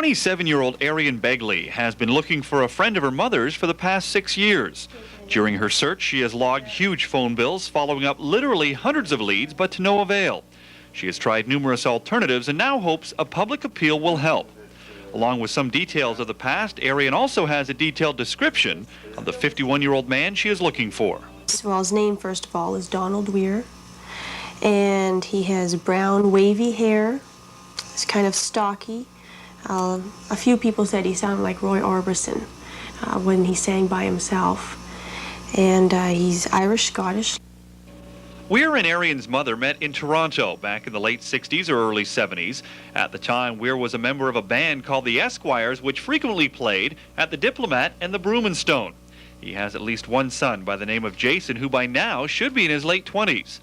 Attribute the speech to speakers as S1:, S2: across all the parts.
S1: 27-year-old Ariane Begley has been looking for a friend of her mother's for the past 6 years. During her search, she has logged huge phone bills, following up literally hundreds of leads, but to no avail. She has tried numerous alternatives and now hopes a public appeal will help. Along with some details of the past, Ariane also has a detailed description of the 51-year-old man she is looking for.
S2: Well, his name, first of all, is Donald Weir, and he has brown, wavy hair. He's kind of stocky. A few people said he sounded like Roy Orbison when he sang by himself. And he's Irish-Scottish.
S1: Weir and Ariane's mother met in Toronto back in the late 60s or early 70s. At the time, Weir was a member of a band called the Esquires, which frequently played at the Diplomat and the Broom and Stone. He has at least one son by the name of Jason, who by now should be in his late 20s.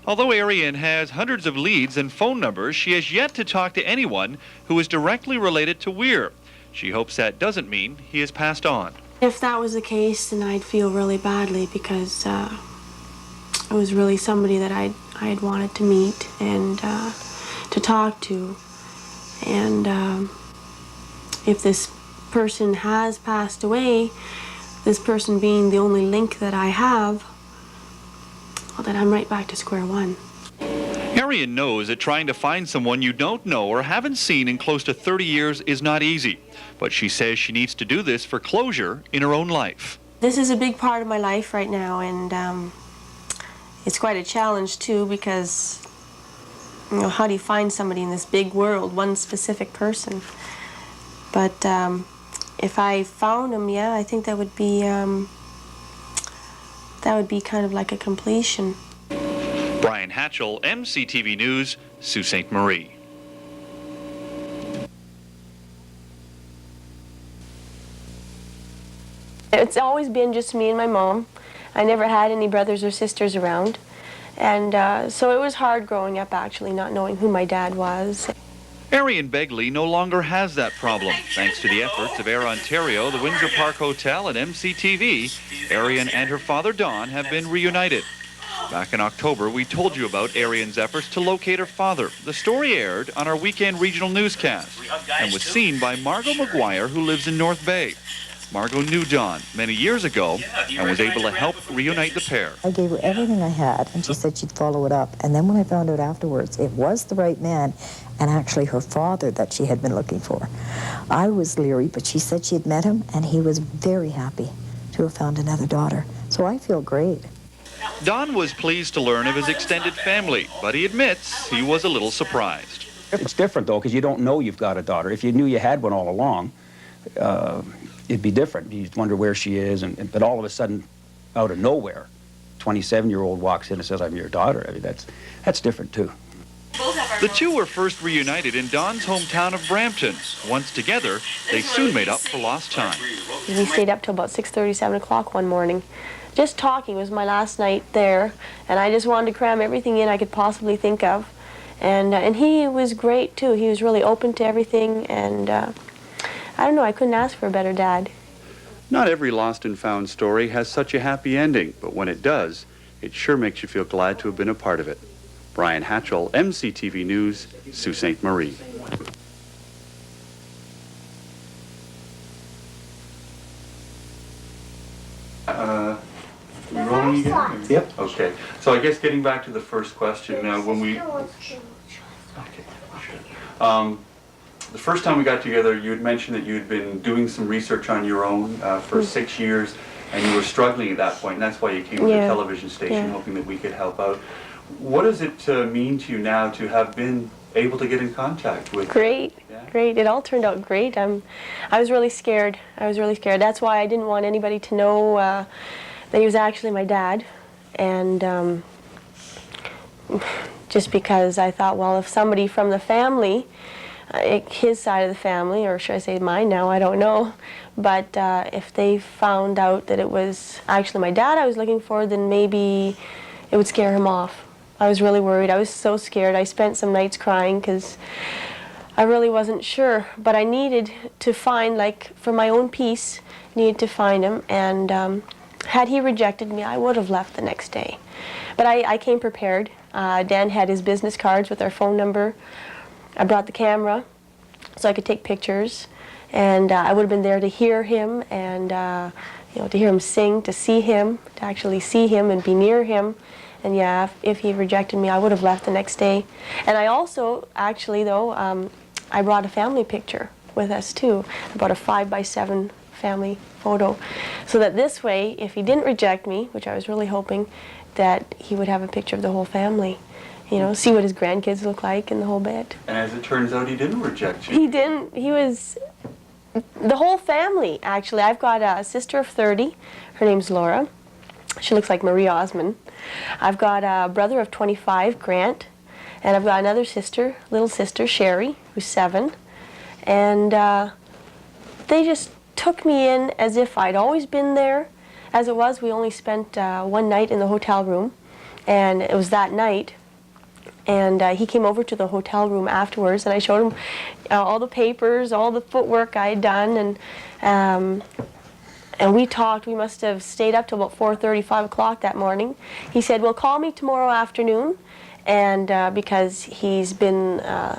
S1: Although Ariane has hundreds of leads and phone numbers, she has yet to talk to anyone who is directly related to Weir. She hopes that doesn't mean he has passed on.
S2: If that was the case, then I'd feel really badly, because it was really somebody that I had wanted to meet and to talk to. And if this person has passed away, this person being the only link that I have, well, then I'm right back to square one.
S1: Ariane knows that trying to find someone you don't know or haven't seen in close to 30 years is not easy, but she says she needs to do this for closure in her own life.
S2: This is a big part of my life right now, and it's quite a challenge too, because, you know, how do you find somebody in this big world, one specific person? But if I found him, yeah, I think that would be kind of like a completion.
S1: Brian Hatchell, MCTV News, Sault Ste. Marie.
S2: It's always been just me and my mom. I never had any brothers or sisters around. And so it was hard growing up, actually, not knowing who my dad was.
S1: Ariane Begley no longer has that problem. Thanks to the efforts of Air Ontario, the Windsor Park Hotel, and MCTV, Ariane and her father, Don, have been reunited. Back in October, we told you about Ariane's efforts to locate her father. The story aired on our weekend regional newscast and was seen by Margot McGuire, who lives in North Bay. Margot knew Don many years ago and was able to help reunite the pair.
S3: I gave her everything I had, and she said she'd follow it up. And then when I found out afterwards, it was the right man, and actually her father that she had been looking for. I was leery, but she said she had met him, and he was very happy to have found another daughter. So I feel great.
S1: Don was pleased to learn of his extended family, but he admits he was a little surprised.
S4: It's different, though, because you don't know you've got a daughter. If you knew you had one all along, it'd be different. You'd wonder where she is, but all of a sudden, out of nowhere, 27-year-old walks in and says, "I'm your daughter." I mean, that's different, too.
S1: The two were first reunited in Don's hometown of Brampton. Once together, they soon made up for lost time.
S2: We stayed up till about 6:30, 7 o'clock one morning. Just talking. It was my last night there, and I just wanted to cram everything in I could possibly think of. And he was great, too. He was really open to everything, and I don't know, I couldn't ask for a better dad.
S1: Not every lost and found story has such a happy ending, but when it does, it sure makes you feel glad to have been a part of it. Brian Hatchell, MCTV News, Sault Ste. Marie. We rolling again?
S4: Yep.
S1: Okay. So I guess getting back to the first question, when we... The first time we got together, you had mentioned that you had been doing some research on your own for 6 years, and you were struggling at that point, and that's why you came to the television station, hoping that we could help out. What does it mean to you now to have been able to get in contact with?
S2: Great, great. It all turned out great. I was really scared. I was really scared. That's why I didn't want anybody to know that he was actually my dad, and just because I thought, well, if somebody from the family, his side of the family, or should I say mine now, I don't know, but if they found out that it was actually my dad I was looking for, then maybe it would scare him off. I was really worried. I was so scared. I spent some nights crying because I really wasn't sure, but I needed to find, like, for my own peace, needed to find him, and had he rejected me, I would have left the next day. But I came prepared. Dan had his business cards with our phone number. I brought the camera, so I could take pictures, and I would have been there to hear him and you know, to hear him sing, to see him, to actually see him and be near him. And yeah, if he rejected me, I would have left the next day. And I also, actually though, I brought a family picture with us too, about a 5x7 family photo, so that this way, if he didn't reject me, which I was really hoping, that he would have a picture of the whole family. You know, see what his grandkids look like and the whole bit.
S1: And as it turns out, he didn't reject you.
S2: He didn't. He was the whole family, actually. I've got a sister of 30. Her name's Laura. She looks like Marie Osmond. I've got a brother of 25, Grant. And I've got another sister, little sister, Sherry, who's 7. And they just took me in as if I'd always been there. As it was, we only spent one night in the hotel room. And it was that night. And he came over to the hotel room afterwards, and I showed him all the papers, all the footwork I had done, and we talked. We must have stayed up till about 4:30, 5 o'clock that morning. He said, well, call me tomorrow afternoon, and because he's been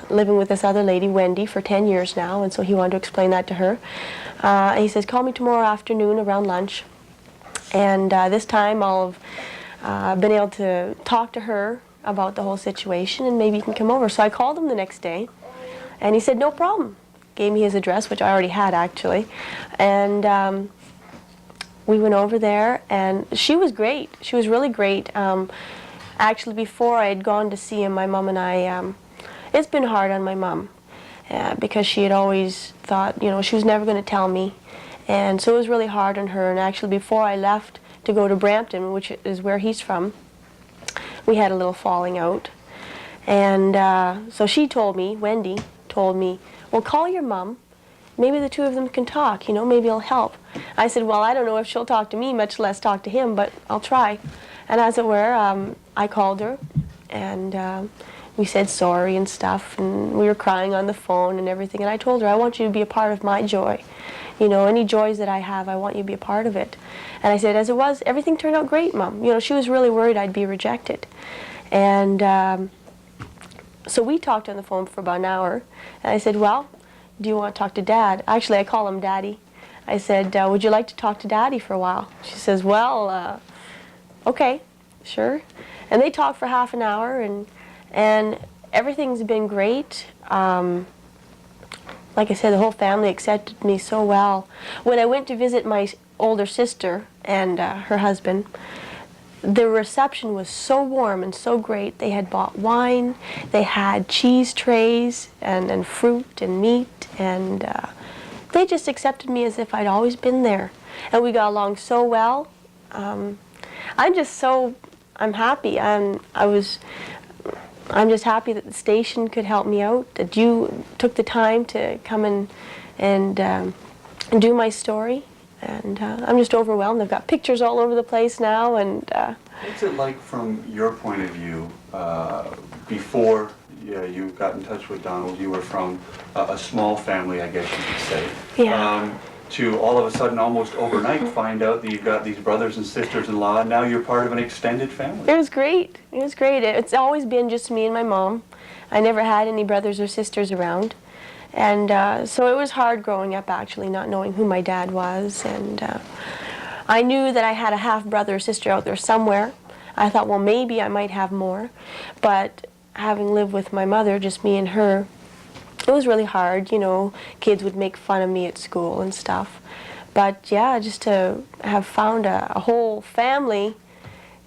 S2: living with this other lady, Wendy, for 10 years now, and so he wanted to explain that to her. And he says, call me tomorrow afternoon around lunch, and this time I'll have been able to talk to her about the whole situation, and maybe you can come over. So I called him the next day, and he said no problem. Gave me his address, which I already had actually, and we went over there, and she was great. She was really great. Actually, before I had gone to see him, my mom and I, it's been hard on my mom because she had always thought, you know, she was never going to tell me, and so it was really hard on her. And actually, before I left to go to Brampton, which is where he's from, we had a little falling out. And so she told me, Wendy told me, well, call your mom. Maybe the two of them can talk, you know, maybe it'll help. I said, well, I don't know if she'll talk to me, much less talk to him, but I'll try. And as it were, I called her, and we said sorry and stuff, and we were crying on the phone and everything. And I told her, I want you to be a part of my joy. You know, any joys that I have, I want you to be a part of it. And I said, as it was, everything turned out great, Mom. You know, she was really worried I'd be rejected. And so we talked on the phone for about an hour. And I said, well, do you want to talk to Dad? Actually, I call him Daddy. I said, would you like to talk to Daddy for a while? She says, well, okay, sure. And they talked for half an hour, and everything's been great. Like I said, the whole family accepted me so well. When I went to visit my older sister and her husband, the reception was so warm and so great. They had bought wine, they had cheese trays and fruit and meat, and they just accepted me as if I'd always been there. And we got along so well. I'm happy. I'm just happy that the station could help me out, that you took the time to come and do my story. And I'm just overwhelmed. I've got pictures all over the place now. And
S5: what's it like from your point of view? Before you got in touch with Donald, you were from a small family, I guess you could say.
S2: Yeah.
S5: To all of a sudden, almost overnight, find out that you've got these brothers and sisters-in-law, and now you're part of an extended family.
S2: It was great. It was great. It's always been just me and my mom. I never had any brothers or sisters around. And so it was hard growing up, actually, not knowing who my dad was. And I knew that I had a half-brother or sister out there somewhere. I thought, well, maybe I might have more. But having lived with my mother, just me and her, it was really hard, you know. Kids would make fun of me at school and stuff. But yeah, just to have found a whole family,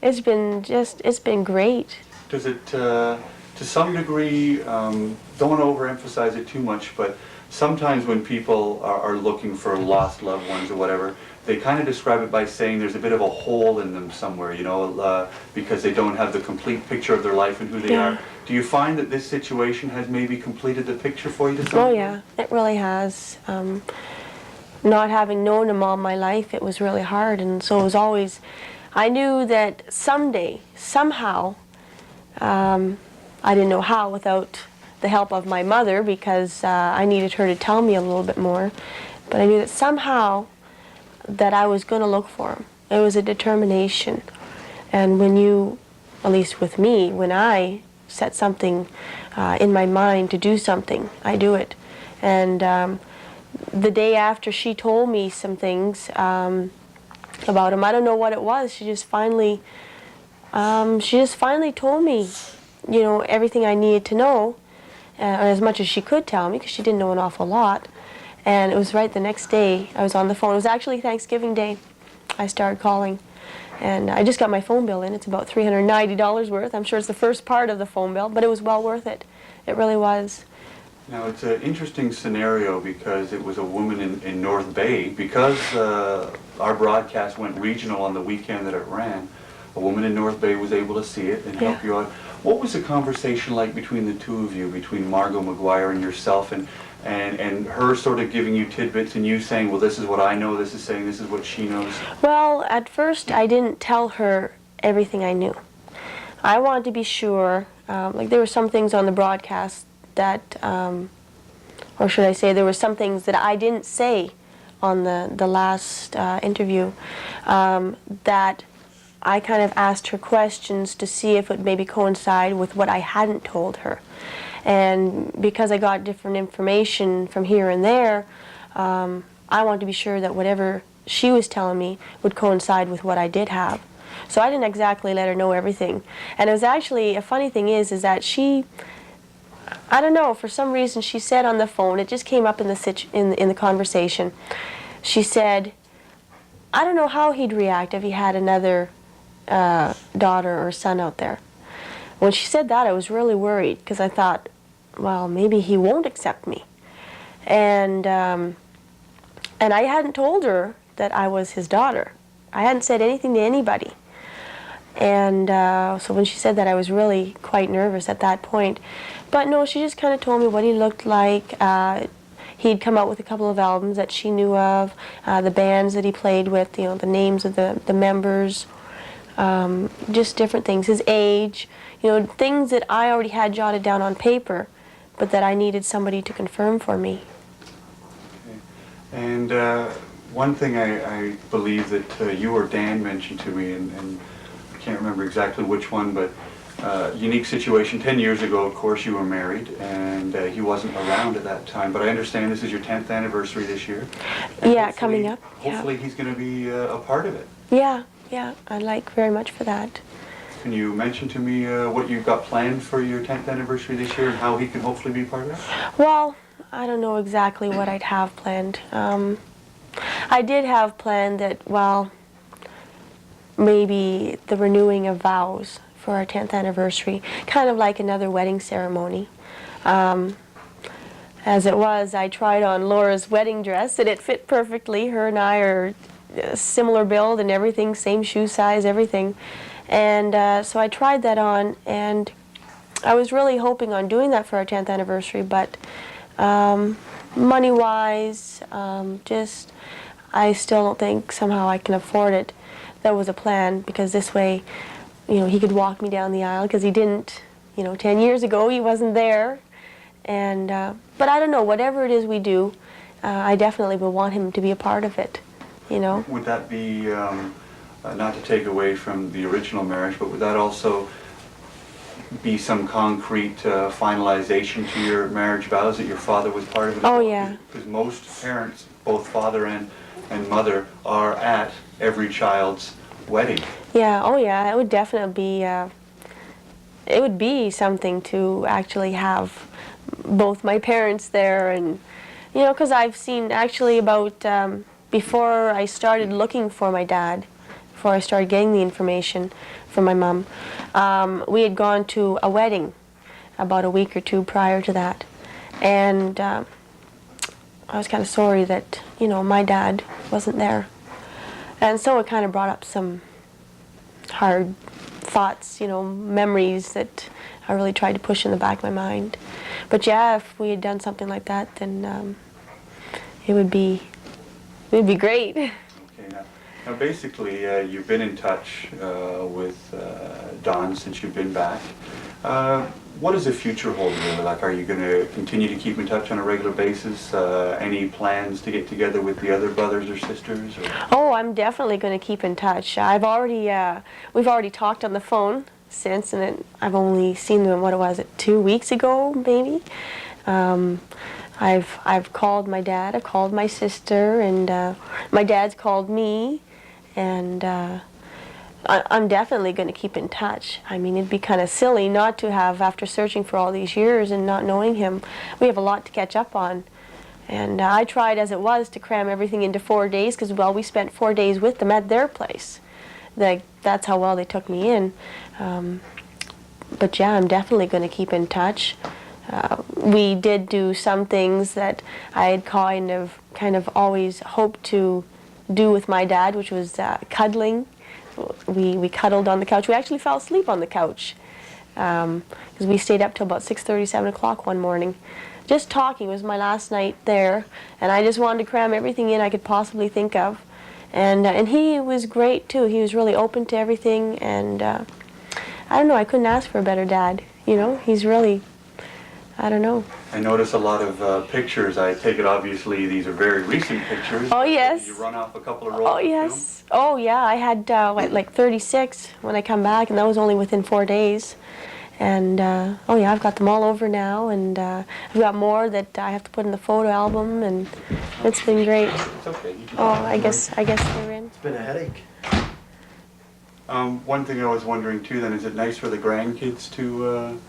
S2: it's been great.
S5: Does it, to some degree, don't want to overemphasize it too much, but sometimes when people are looking for lost loved ones or whatever, they kind of describe it by saying there's a bit of a hole in them somewhere, you know, because they don't have the complete picture of their life and who they are. Do you find that this situation has maybe completed the picture for you to some degree?
S2: Yeah, it really has. Not having known him all my life, it was really hard, and so it was always, I knew that someday, somehow, I didn't know how without the help of my mother, because I needed her to tell me a little bit more, but I knew that somehow that I was going to look for him. It was a determination. And when you, at least with me, when I set something in my mind to do something, I do it. And the day after she told me some things about him, I don't know what it was. She just finally told me, you know, everything I needed to know, as much as she could tell me, because she didn't know an awful lot. And it was right the next day I was on the phone. It was actually Thanksgiving Day. I started calling, and I just got my phone bill in. It's about $390 worth. I'm sure it's the first part of the phone bill, but it was well worth it. It really was.
S5: Now, it's an interesting scenario because it was a woman in North Bay. Because our broadcast went regional on the weekend that it ran, a woman in North Bay was able to see it and help you out. What was the conversation like between the two of you, between Margot McGuire and yourself, and her sort of giving you tidbits and you saying, well, this is what I know, this is what she knows?
S2: Well, at first I didn't tell her everything I knew. I wanted to be sure, like there were some things on the broadcast that, or should I say, there were some things that I didn't say on the last interview that I kind of asked her questions to see if it maybe coincide with what I hadn't told her. And because I got different information from here and there, I wanted to be sure that whatever she was telling me would coincide with what I did have. So I didn't exactly let her know everything. And it was actually, a funny thing is that she, I don't know, for some reason she said on the phone, it just came up in the conversation, she said, I don't know how he'd react if he had another daughter or son out there. When she said that, I was really worried because I thought, well, maybe he won't accept me. And I hadn't told her that I was his daughter. I hadn't said anything to anybody. And so when she said that, I was really quite nervous at that point. But no, she just kind of told me what he looked like. He'd come out with a couple of albums that she knew of, the bands that he played with, you know, the names of the members. Just different things, his age, you know, things that I already had jotted down on paper, but that I needed somebody to confirm for me.
S5: Okay. And one thing I believe that you or Dan mentioned to me, and I can't remember exactly which one, but unique situation. 10 years ago, of course, you were married, and he wasn't around at that time, but I understand this is your 10th anniversary this year.
S2: Yeah, coming up.
S5: Hopefully he's going to be a part of it.
S2: Yeah, I'd like very much for that.
S5: Can you mention to me what you've got planned for your 10th anniversary this year and how he can hopefully be part of it?
S2: Well, I don't know exactly what I'd have planned. I did have planned that, well, maybe the renewing of vows for our 10th anniversary, kind of like another wedding ceremony. As it was, I tried on Laura's wedding dress and it fit perfectly. Her and I are similar build and everything, same shoe size, everything. And so I tried that on, and I was really hoping on doing that for our 10th anniversary, but money-wise, just I still don't think somehow I can afford it. That was a plan, because this way, you know, he could walk me down the aisle, because he didn't, you know, 10 years ago he wasn't there. And but I don't know, whatever it is we do, I definitely would want him to be a part of it, you know.
S5: Would that be, not to take away from the original marriage, but would that also be some concrete finalization to your marriage vows that your father was part of it?
S2: Oh, yeah.
S5: Because most parents, both father and mother, are at every child's wedding.
S2: Yeah, oh yeah, it would definitely be, it would be something to actually have both my parents there, and, you know, because I've seen actually about, before I started looking for my dad, before I started getting the information from my mom, we had gone to a wedding about a week or two prior to that, and I was kind of sorry that, you know, my dad wasn't there. And so it kind of brought up some hard thoughts, you know, memories that I really tried to push in the back of my mind. But yeah, if we had done something like that, then it would be great.
S5: Okay, now basically you've been in touch with Don since you've been back. What does the future hold really? Like, are you going to continue to keep in touch on a regular basis? Any plans to get together with the other brothers or sisters? Or?
S2: Oh, I'm definitely going to keep in touch. We've already talked on the phone since, and I've only seen them, what was it, 2 weeks ago, maybe? I've called my dad, I've called my sister, and my dad's called me, and I'm definitely going to keep in touch. I mean, it'd be kind of silly not to have, after searching for all these years and not knowing him. We have a lot to catch up on. And I tried as it was to cram everything into 4 days because, well, we spent 4 days with them at their place. That's how well they took me in. But yeah, I'm definitely going to keep in touch. We did do some things that I had kind of always hoped to do with my dad, which was cuddling. We cuddled on the couch. We actually fell asleep on the couch because we stayed up till about 6:30, 7 o'clock one morning. Just talking. It was my last night there, and I just wanted to cram everything in I could possibly think of. And he was great too. He was really open to everything, and I don't know, I couldn't ask for a better dad. You know, he's really, I don't know.
S5: I notice a lot of pictures. I take it obviously these are very recent pictures.
S2: Oh yes.
S5: You run off a couple of rolls.
S2: Oh yes. Oh yeah. I had what, like 36 when I come back, and that was only within 4 days. And oh yeah, I've got them all over now, and I've got more that I have to put in the photo album, and it's been great.
S5: It's okay.
S2: Oh, I guess they're in.
S6: It's been a headache.
S5: One thing I was wondering too then, is it nice for the grandkids to,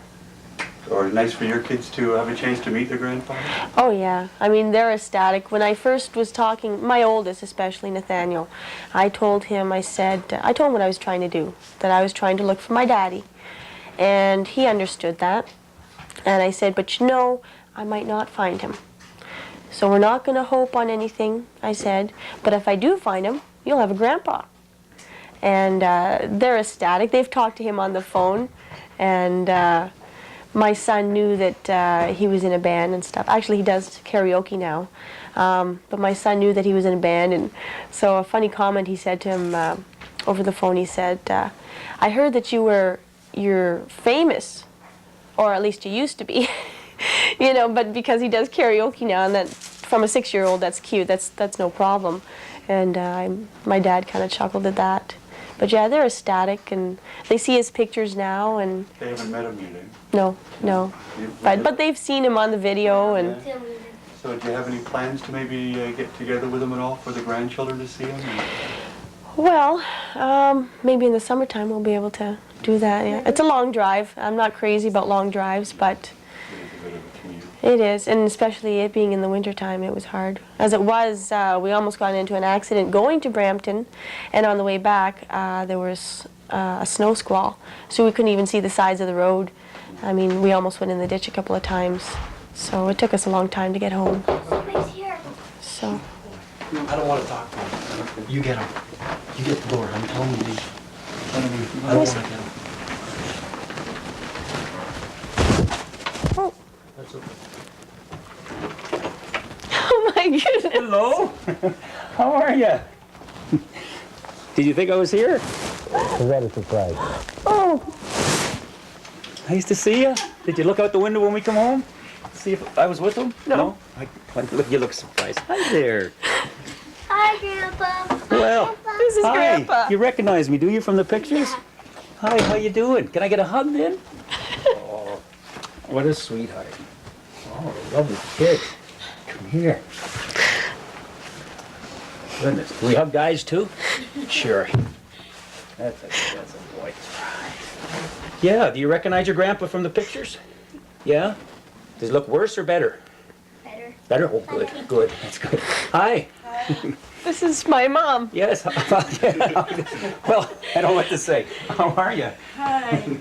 S5: or nice for your kids to have a chance to meet their grandfather?
S2: Oh yeah, I mean they're ecstatic. When I first was talking, my oldest especially, Nathaniel, I told him, I told him what I was trying to do, that I was trying to look for my daddy. And he understood that. And I said, but you know, I might not find him. So we're not going to hope on anything, I said. But if I do find him, you'll have a grandpa. And they're ecstatic. They've talked to him on the phone. And my son knew that he was in a band and stuff. Actually, he does karaoke now. But my son knew that he was in a band. And so a funny comment he said to him over the phone, he said, I heard that you're famous, or at least you used to be, you know, but because he does karaoke now, and that from a 6-year-old, that's cute, that's no problem. And my dad kind of chuckled at that. But yeah, they're ecstatic, and they see his pictures now, and
S5: They haven't met him yet, eh?
S2: no, but they've seen him on the video, and
S5: So do you have any plans to maybe get together with him at all for the grandchildren to see him?
S2: well, maybe in the summertime we'll be able to do that. Yeah. It's a long drive. I'm not crazy about long drives, but
S5: It's a bit of a commute.
S2: it is, and especially it being in the wintertime, it was hard. As it was, we almost got into an accident going to Brampton, and on the way back there was a snow squall, so we couldn't even see the sides of the road. I mean, we almost went in the ditch a couple of times, so it took us a long time to get home. So.
S6: I don't want to talk to him. You get him. You get the door. I'm telling you. I don't want to get him.
S2: Oh.
S6: That's okay.
S2: Oh my goodness.
S4: Hello. How are you? Did you think I was here?
S6: Was that a surprise?
S2: Oh.
S4: Nice to see you. Did you look out the window when we come home? See if I was with them?
S2: No.
S4: You look surprised. Hi there.
S7: Hi, Grandpa.
S4: Well,
S2: This is
S4: hi.
S2: Grandpa.
S4: You recognize me, do you, from the pictures? Hi, how you doing? Can I get a hug then? Oh, what a sweetheart. Oh, lovely kid. Come here. Goodness. Do we hug guys too? Sure. That's a boy. Yeah, do you recognize your grandpa from the pictures? Yeah? Does it look worse or better?
S7: Better.
S4: Better? Oh, good, good. That's good. Hi.
S2: This is my mom.
S4: Yes. Well, I don't know what to say. How are you?
S8: Hi.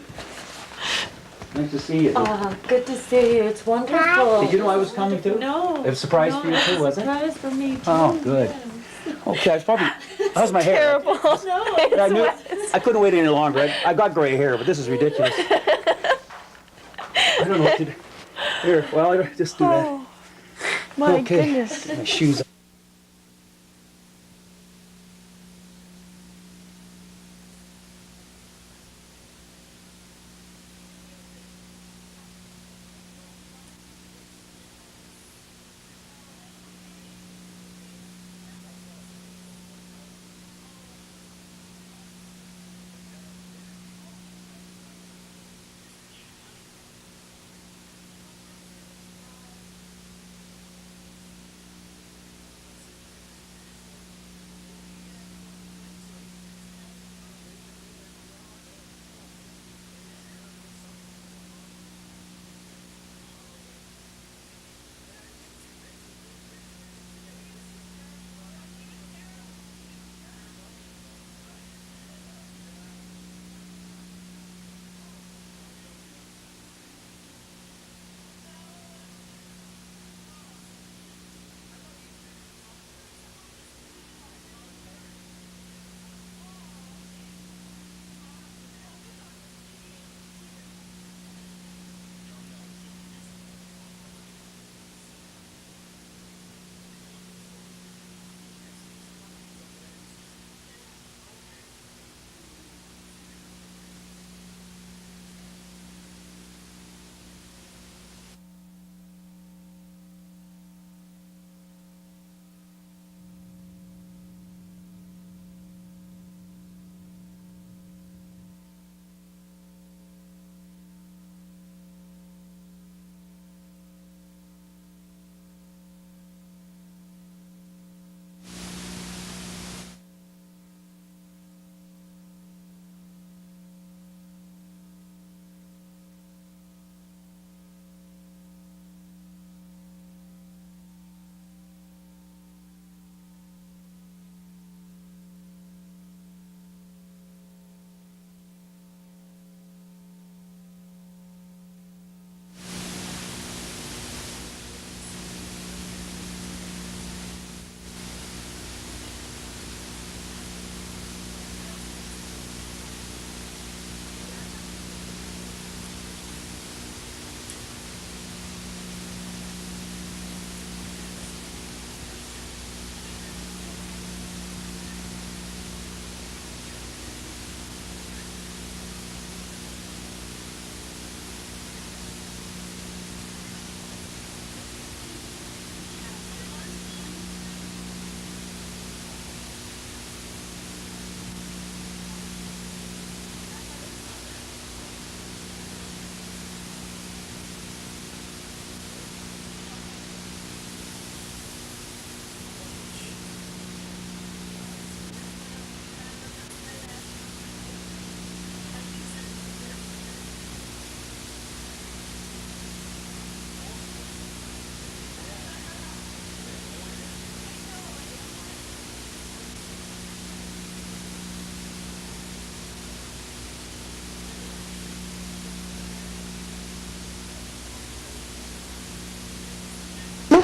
S4: Nice to see you.
S8: Good to see you. It's wonderful.
S4: Did you know I was coming too?
S8: No.
S4: It was a surprise for you too, was it?
S8: Surprise for me too.
S4: Oh, good. Okay, I was probably. How's my hair?
S2: Terrible.
S8: No.
S4: I knew. I couldn't wait any longer. I got gray hair, but this is ridiculous. I don't know what to do. Here, well, I'll just do that.
S2: Oh, my
S4: Okay.
S2: goodness.
S4: My shoes.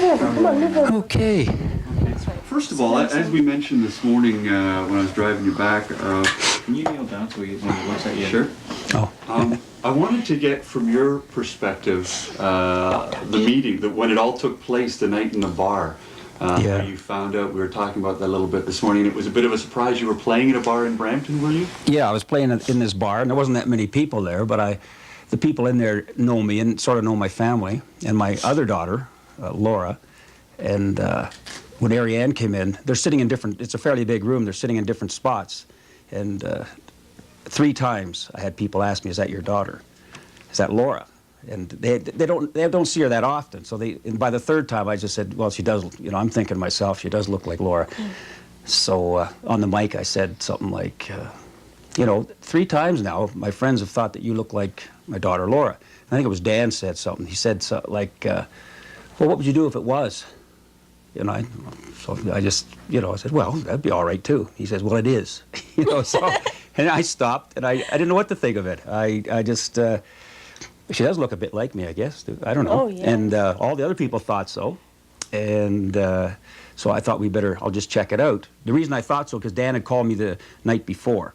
S4: Okay.
S5: First of all, as we mentioned this morning when I was driving you back,
S1: Can you kneel down so he looks at you?
S5: sure.
S4: Oh.
S5: I wanted to get from your perspective the meeting, when it all took place the night in the bar.
S4: Yeah.
S5: Where you found out, we were talking about that a little bit this morning. It was a bit of a surprise. You were playing at a bar in Brampton, were you?
S4: Yeah, I was playing in this bar, and there wasn't that many people there, but the people in there know me and sort of know my family, and my other daughter, Laura, and when Ariane came in, they're sitting in different, it's a fairly big room, they're sitting in different spots, and 3 times I had people ask me, is that your daughter? Is that Laura? And they don't see her that often, so and by the 3rd time I just said, well, she does, I'm thinking to myself, she does look like Laura. So on the mic I said something like, 3 times now my friends have thought that you look like my daughter Laura. I think it was Dan said something. He said like, well, what would you do if it was? So I just, I said, well, that'd be all right too. He says, well, it is. So, and I stopped, and I didn't know what to think of it. I just, she does look a bit like me, I guess. I don't know.
S2: Oh, yeah.
S4: And all the other people thought so. And so I thought I'll just check it out. The reason I thought so, because Dan had called me the night before.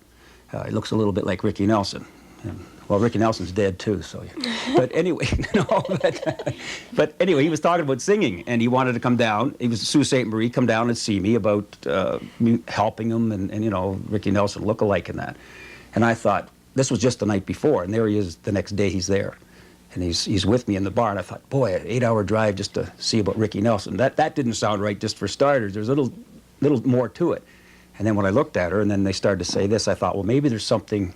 S4: It looks a little bit like Ricky Nelson. Well, Ricky Nelson's dead too, so. But anyway, but anyway, he was talking about singing, and he wanted to come down. He was Sault Ste. Marie, come down and see me about me helping him, and Ricky Nelson look-alike in that. And I thought, this was just the night before, and there he is the next day. He's there, and he's with me in the bar. And I thought, boy, an 8-hour drive just to see about Ricky Nelson. That didn't sound right, just for starters. There's a little more to it. And then when I looked at her, and then they started to say this, I thought, well, maybe there's something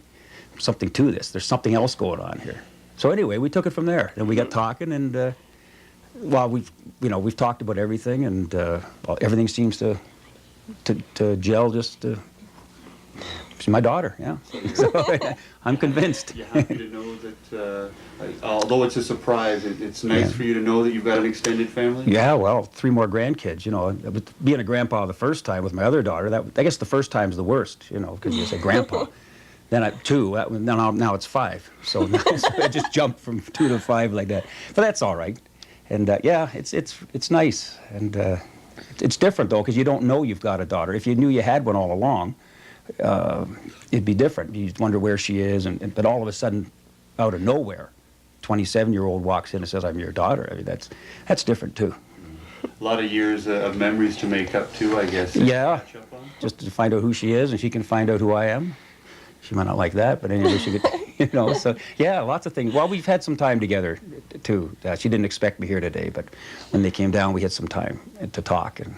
S4: to this. There's something else going on here. So anyway, we took it from there, and we got talking, and well, we've talked about everything, and everything seems to gel. She's my daughter, yeah. So I'm convinced.
S5: You're happy to know that, although it's a surprise, it's nice for you to know that you've got an extended family?
S4: Yeah, well, 3 more grandkids, Being a grandpa the first time with my other daughter, I guess the first time's the worst, because you say grandpa. Then 2, now it's 5. So now I just jumped from 2 to 5 like that. But that's all right. And yeah, it's nice. And it's different, though, because you don't know you've got a daughter. If you knew you had one all along, it'd be different. You'd wonder where she is, but all of a sudden, out of nowhere, 27-year-old walks in and says, I'm your daughter. I mean, that's different, too.
S5: A lot of years of memories to make up, too, I guess.
S4: Yeah,
S5: Catch up on.
S4: just to find out who she is, and she can find out who I am. She might not like that, but anyway, she could, so yeah, lots of things. Well, we've had some time together, too. She didn't expect me here today, but when they came down, we had some time to talk, and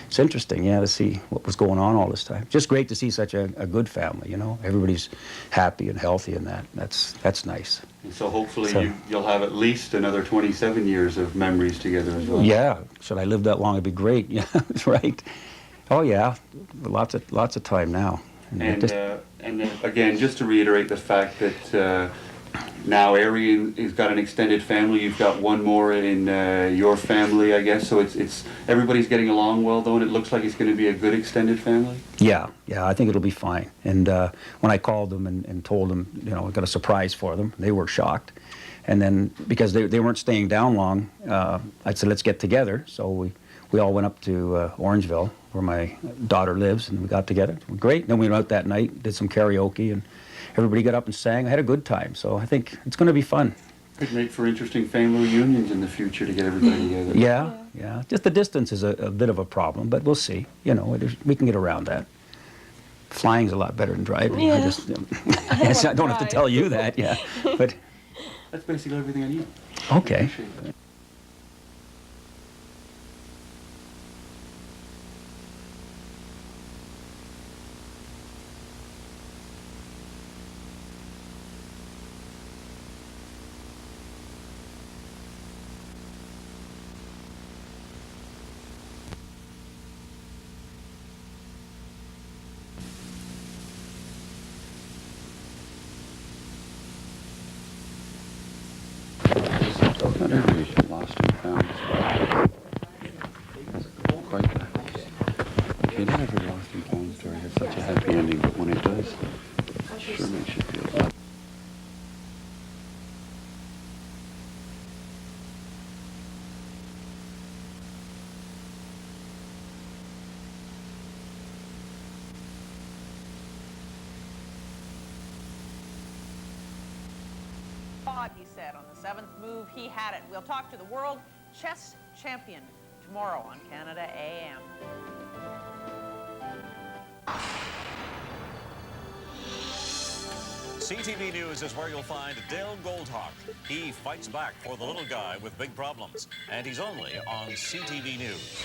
S4: it's interesting, to see what was going on all this time. Just great to see such a good family, Everybody's happy and healthy, and that's nice.
S5: And so hopefully you'll have at least another 27 years of memories together as well.
S4: Yeah, should I live that long, it'd be great. Yeah, that's right. Oh yeah, lots of time now.
S5: And then again, just to reiterate the fact that now Ariane has got an extended family. You've got one more in your family, I guess. So it's everybody's getting along well, though, and it looks like it's going to be a good extended family.
S4: Yeah, I think it'll be fine. And when I called them and told them, I got a surprise for them, they were shocked. And then because they weren't staying down long, I said, let's get together. So we all went up to Orangeville, where my daughter lives, and we got together. Great. Then we went out that night, did some karaoke, and everybody got up and sang. I had a good time, so I think it's going to be fun.
S5: Could make for interesting family reunions in the future to get everybody together.
S4: Yeah. Just the distance is a bit of a problem, but we'll see. We can get around that. Flying's a lot better than driving.
S2: Yeah.
S4: I don't have to tell you that, yeah. But
S5: that's basically everything I need.
S4: okay.
S5: Not everybody should lost and found. Quite. Okay, not every lost and found story has such a happy ending, but when it does, it sure makes you feel good.
S9: thought, he said. On the 7th move, he had it. We'll talk to the world chess champion tomorrow on Canada AM.
S10: CTV News is where you'll find Dale Goldhawk. He fights back for the little guy with big problems, and he's only on CTV News.